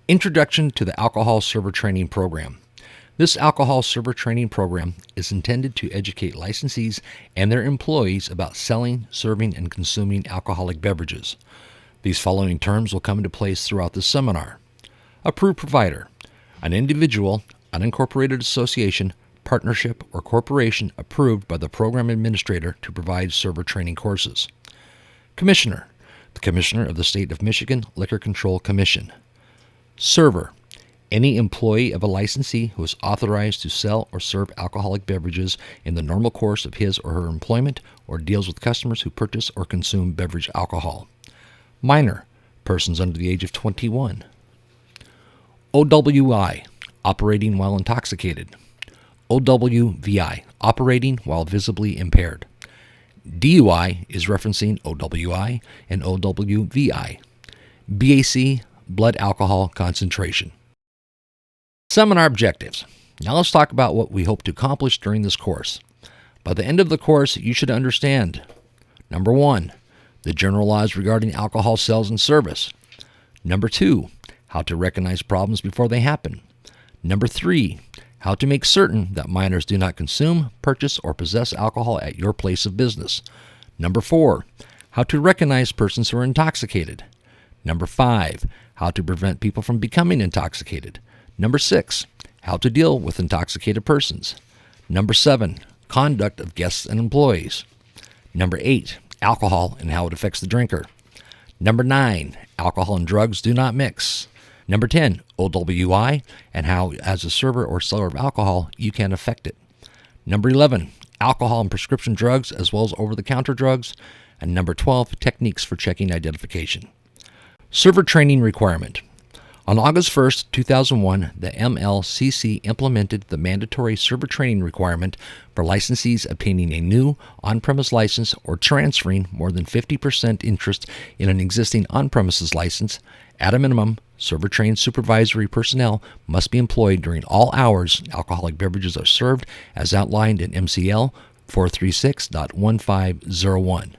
Introduction to the Alcohol Server Training Program. This Alcohol Server Training Program is intended to educate licensees and their employees about selling, serving, and consuming alcoholic beverages. These following terms will come into place throughout this seminar. Approved provider, an individual, unincorporated association, partnership, or corporation approved by the program administrator to provide server training courses. Commissioner, the Commissioner of the State of Michigan Liquor Control Commission. Server, any employee of a licensee who is authorized to sell or serve alcoholic beverages in the normal course of his or her employment or deals with customers who purchase or consume beverage alcohol. Minor, persons under the age of 21. OWI, operating while intoxicated. OWVI, operating while visibly impaired. DUI is referencing OWI and OWVI. BAC, blood alcohol concentration. Seminar objectives. Now let's talk about what we hope to accomplish during this course. By the end of the course, you should understand: number 1, the general laws regarding alcohol sales and service. Number 2, how to recognize problems before they happen. Number 3, how to make certain that minors do not consume, purchase, or possess alcohol at your place of business. Number 4, how to recognize persons who are intoxicated. Number 5, how to prevent people from becoming intoxicated. Number 6, how to deal with intoxicated persons. Number 7, conduct of guests and employees. Number 8, alcohol and how it affects the drinker. Number 9, alcohol and drugs do not mix. Number 10, OWI and how, as a server or seller of alcohol, you can affect it. Number 11, alcohol and prescription drugs as well as over-the-counter drugs. And number 12, techniques for checking identification. Server training requirement. On August 1st, 2001, the MLCC implemented the mandatory server training requirement for licensees obtaining a new on-premise license or transferring more than 50% interest in an existing on-premises license. At a minimum, server-trained supervisory personnel must be employed during all hours alcoholic beverages are served, as outlined in MCL 436.1501.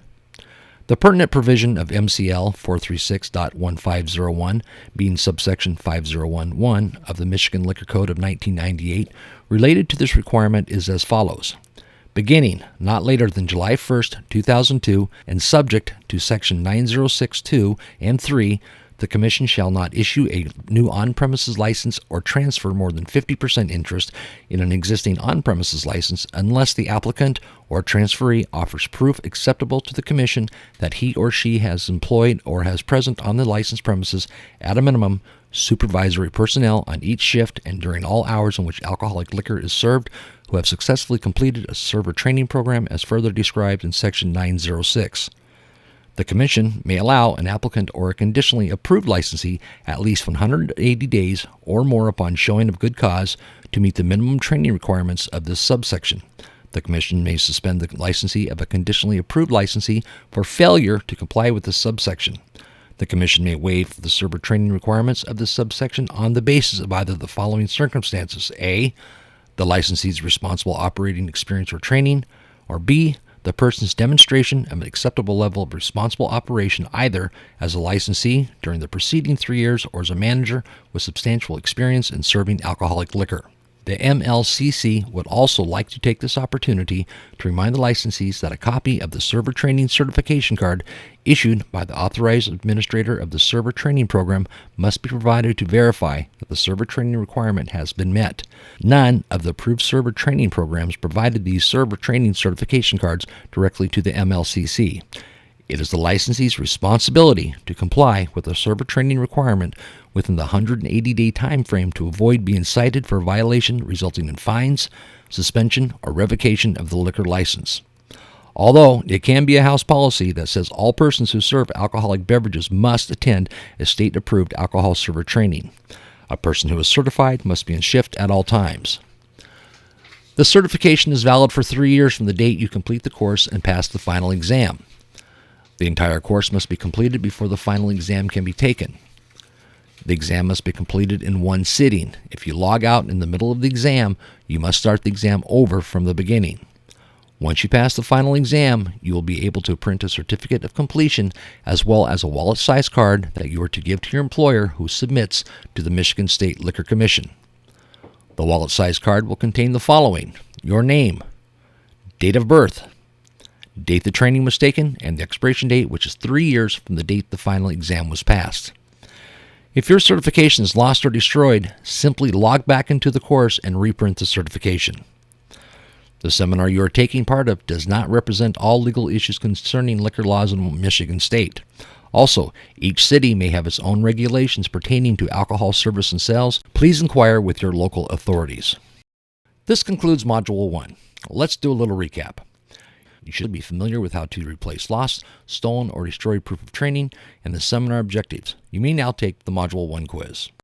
The pertinent provision of MCL 436.1501, being subsection 5011 of the Michigan Liquor Code of 1998, related to this requirement is as follows. Beginning not later than July 1st, 2002, and subject to section 9062 and 3, the Commission shall not issue a new on-premises license or transfer more than 50% interest in an existing on-premises license unless the applicant or transferee offers proof acceptable to the Commission that he or she has employed or has present on the licensed premises, at a minimum, supervisory personnel on each shift and during all hours in which alcoholic liquor is served who have successfully completed a server training program as further described in section 906. The Commission may allow an applicant or a conditionally approved licensee at least 180 days or more upon showing of good cause to meet the minimum training requirements of this subsection. The Commission may suspend the licensee of a conditionally approved licensee for failure to comply with this subsection. The Commission may waive the server training requirements of this subsection on the basis of either the following circumstances: A, the licensee's responsible operating experience or training, or B, the person's demonstration of an acceptable level of responsible operation either as a licensee during the preceding 3 years or as a manager with substantial experience in serving alcoholic liquor. The MLCC would also like to take this opportunity to remind the licensees that a copy of the Server Training Certification Card issued by the authorized administrator of the Server Training Program must be provided to verify that the server training requirement has been met. None of the approved server training programs provided these server training certification cards directly to the MLCC. It is the licensee's responsibility to comply with the server training requirement within the 180-day time frame to avoid being cited for a violation resulting in fines, suspension, or revocation of the liquor license. Although it can be a house policy that says all persons who serve alcoholic beverages must attend a state-approved alcohol server training. A person who is certified must be in shift at all times. The certification is valid for 3 years from the date you complete the course and pass the final exam. The entire course must be completed before the final exam can be taken. The exam must be completed in one sitting. If you log out in the middle of the exam, you must start the exam over from the beginning. Once you pass the final exam, you will be able to print a certificate of completion as well as a wallet-sized card that you are to give to your employer who submits to the Michigan State Liquor Commission. The wallet-sized card will contain the following: your name, date of birth, date the training was taken, and the expiration date, which is 3 years from the date the final exam was passed. If your certification is lost or destroyed, simply log back into the course and reprint the certification. The seminar you are taking part of does not represent all legal issues concerning liquor laws in Michigan State. Also, each city may have its own regulations pertaining to alcohol service and sales. Please inquire with your local authorities. This concludes Module 1. Let's do a little recap. You should be familiar with how to replace lost, stolen, or destroyed proof of training and the seminar objectives. You may now take the Module 1 quiz.